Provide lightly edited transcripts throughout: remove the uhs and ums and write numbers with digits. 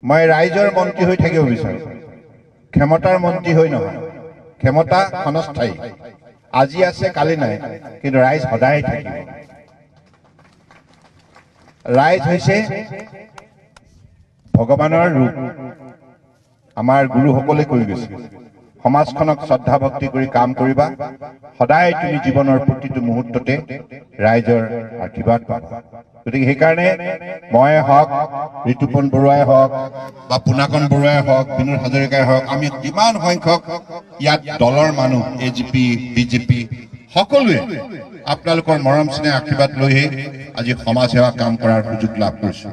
মই ৰাইজৰ মন্ত্ৰী হৈ থাকিব বিচাৰো ক্ষমতাৰ মন্ত্ৰী হৈ নহয় ক্ষমতা ক্ষণস্থায়ী আজি আছে কালি নাই কিন্তু ৰাইজ সদায় থাকিব ৰাইজ হৈছে ভগৱানৰ ৰূপ আমাৰ গুৰুসকলে কৈ গৈছে সমাজখনক শ্ৰদ্ধা ভক্তি কৰি কাম কৰিবা সদায় তুমি জীৱনৰ প্ৰতিটো মুহূৰ্ততে ৰাইজৰ আশীৰ্বাদ পাবা গতিকে সেই কাৰণে মই হওক ঋতুপন বৰুৱাই হওক বা পুনাকন বৰুৱাই হওক বিনোদ হাজৰিকাই হওক আমি কিমান সংখ্যক ইয়াত দলৰ মানুহ এজিপি বিজেপি সকলোৱে আপোনালোকৰ মৰম স্নেহ আশীৰ্বাদ লৈহে আজি সমাজ সেৱা কাম কৰাৰ সুযোগ লাভ কৰিছো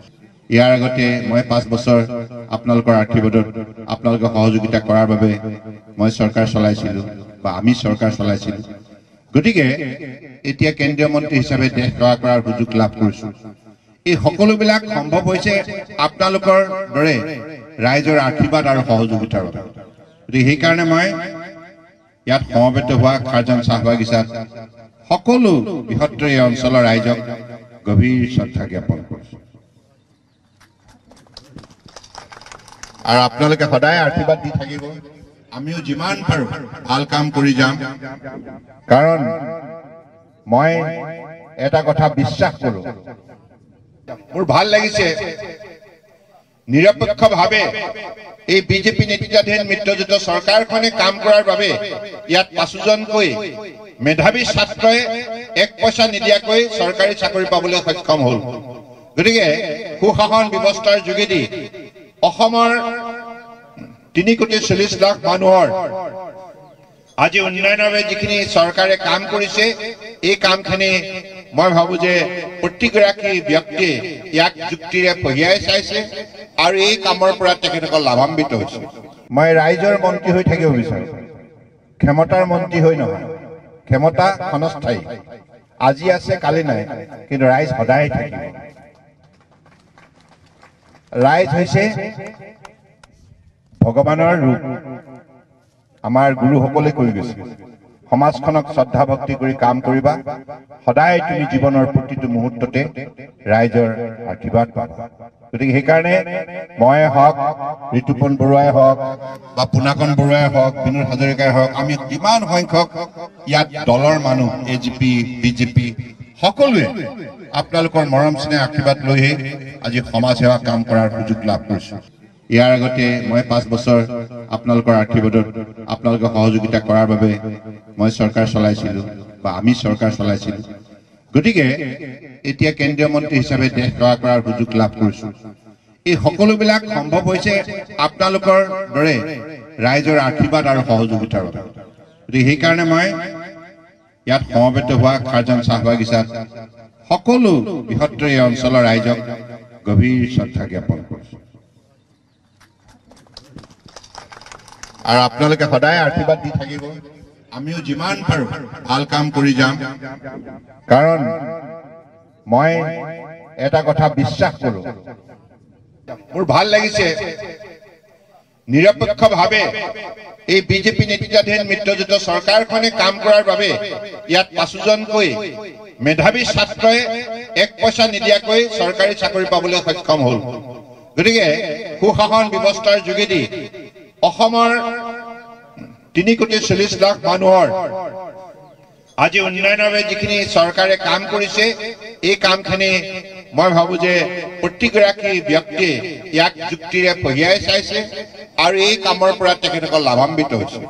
ইয়াৰ আগতে মই 5 বছৰ আপোনালোকৰ আশীৰ্বাদত আপোনালোকৰ সহযোগিতা কৰাৰ বাবে মই চৰকাৰ চলাইছিলো বা আমি চৰকাৰ চলাইছিলো গতিকে এতিয়া কেন্দ্ৰীয় মন্ত্ৰী হিচাপে দেশ সেৱা কৰাৰ সুযোগ লাভ কৰিছো এই সকলোবিলাক সম্ভৱ হৈছে আপোনালোকৰ দৰে ৰাইজৰ আশীৰ্বাদ আৰু সহযোগিতাৰ বাবে গতিকে সেই কাৰণে মই ইয়াত সমবেত হোৱা খাৰজান চাহ বাগিচাত সকলো বৃহত্তৰ এই অঞ্চলৰ ৰাইজক গভীৰ শ্ৰদ্ধা জ্ঞাপন কৰিছো আৰু আপোনালোকে সদায় আশীৰ্বাদ দি থাকিব আমিও যিমান পাৰো ভাল কাম কৰি যাম কাৰণ মই এটা কথা বিশ্বাস কৰো মোৰ ভাল লাগিছে নিৰপেক্ষভাৱে এই বিজেপি নেতৃত্বাধীন মিত্ৰজোঁট চৰকাৰখনে কাম কৰাৰ বাবে ইয়াত 5জনকৈ মেধাৱী ছাত্ৰই 1 পইচা নিদিয়াকৈ চৰকাৰী চাকৰি পাবলৈ সক্ষম হ'ল গতিকে সুশাসন ব্যৱস্থাৰ যোগেদি অসমৰ 3,40 লাখ মানুহৰ আজি উন্নয়নৰ বাবে যিখিনি চৰকাৰে কাম কৰিছে এই কামখিনি মই ভাবো যে প্ৰতিগৰাকী ব্যক্তিয়ে ইয়াক যুক্তিৰে পঢ়িয়াই চাইছে আৰু এই কামৰ পৰা তেখেতসকল লাভান্বিত হৈছে মই ৰাইজৰ মন্ত্ৰী হৈ থাকিব বিচাৰো ক্ষমতাৰ মন্ত্ৰী হৈ নহয় ক্ষমতা ক্ষণস্থায়ী আজি আছে কালি নাই কিন্তু ৰাইজ সদায় থাকিব ৰাইজ হৈছে ভগৱানৰ ৰূপ আমাৰ গুৰুসকলে কৈ গৈছে সমাজখনক শ্ৰদ্ধা ভক্তি কৰি কাম কৰিবা সদায় তুমি জীৱনৰ প্ৰতিটো মুহূৰ্ততে ৰাইজৰ আশীৰ্বাদ পাবা গতিকে সেই কাৰণে মই হওক ঋতুপন বৰুৱাই হওক বা পুনাকন বৰুৱাই হওক বিনোদ হাজৰিকাই হওক আমি কিমান সংখ্যক ইয়াত দলৰ মানুহ এজিপি বিজেপি সকলোৱে আপোনালোকৰ মৰম স্নেহ আশীৰ্বাদ লৈহে আজি সমাজ সেৱা কাম কৰাৰ সুযোগ লাভ কৰিছো ইয়াৰ আগতে মই 5 বছৰ আপোনালোকৰ আশীৰ্বাদত আপোনালোকৰ সহযোগিতা কৰাৰ বাবে মই চৰকাৰ চলাইছিলো বা আমি চৰকাৰ চলাইছিলো গতিকে এতিয়া কেন্দ্ৰীয় মন্ত্ৰী হিচাপে দেশ সেৱা কৰাৰ সুযোগ লাভ কৰিছো এই সকলোবিলাক সম্ভৱ হৈছে আপোনালোকৰ দৰে ৰাইজৰ আশীৰ্বাদ আৰু সহযোগিতাৰ বাবে গতিকে সেই কাৰণে মই ইয়াত সমবেত হোৱা খাৰজান চাহ বাগিচাত সকলো বৃহত্তৰ এই অঞ্চলৰ ৰাইজক গভীৰ শ্ৰদ্ধা জ্ঞাপন কৰিছো আৰু আপোনালোকে সদায় আশীৰ্বাদ দি থাকিব আমিও যিমান পাৰো ভাল কাম কৰি যাম কাৰণ মই এটা কথা বিশ্বাস কৰো মোৰ ভাল লাগিছে নিৰপেক্ষভাৱে এই বিজেপি নেতৃত্বাধীন মিত্ৰজোঁট চৰকাৰখনে কাম কৰাৰ বাবে ইয়াত 5জনকৈ মেধাৱী ছাত্ৰই 1 পইচা নিদিয়াকৈ চৰকাৰী চাকৰি পাবলৈ সক্ষম হ'ল গতিকে সুশাসন ব্যৱস্থাৰ যোগেদি অসমৰ 3,40 লাখ মানুহৰ আজি উন্নয়নৰ বাবে যিখিনি চৰকাৰে কাম কৰিছে এই কামখিনি মই ভাবো যে প্ৰতিগৰাকী ব্যক্তিয়ে ইয়াক যুক্তিৰে পঢ়িয়াই চাইছে আৰু এই কামৰ পৰা তেখেতসকল লাভান্বিত হৈছে